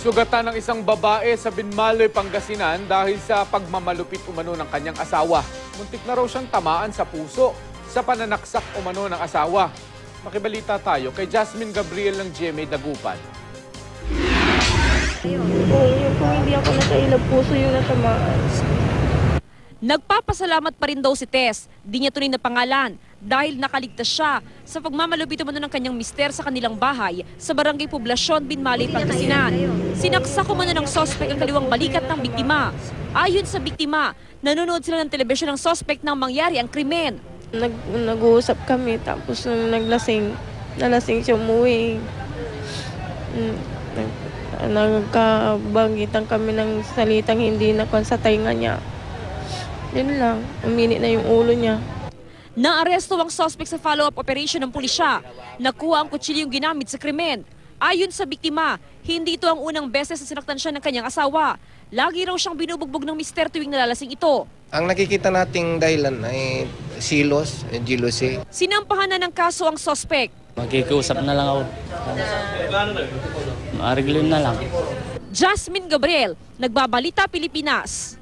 Sugatan ng isang babae sa Binmaloy, Pangasinan dahil sa pagmamalupit umano ng kanyang asawa. Muntik na raw siyang tamaan sa puso sa pananaksak umano ng asawa. Makibalita tayo kay Jasmine Gabriel ng GMA Dagupan. Kung hindi ako nakailab, puso yung natamaan. Nagpapasalamat pa rin daw si Tess, di niya tunay na pangalan, dahil nakaligtas siya sa pagmamalupit umano ng kanyang mister sa kanilang bahay sa Barangay Poblasyon, Binmaloy, Pangasinan. Sinaksak umano ng sospek ang kaliwang balikat ng biktima. Ayon sa biktima, nanonood sila ng telebisyon ng sospek nang mangyari ang krimen. Nag-uusap kami, tapos nung nalasing siya umuwi. Nagkabangitan kami ng salitang hindi nakon sa tainga niya. Yun lang, uminit na yung ulo niya. Naaresto ang suspect sa follow-up operation ng pulisya. Nakuha ang kutsilyong ginamit sa krimen. Ayon sa biktima, hindi ito ang unang beses na sinaktan siya ng kanyang asawa. Lagi raw siyang binubugbog ng mister tuwing nalalasing ito. Ang nakikita nating dahilan ay silos, jealousy. Sinampahan na ng kaso ang suspect. Magkikiusap na lang ako. Maariglin na lang. Jasmine Gabriel, Nagbabalita Pilipinas.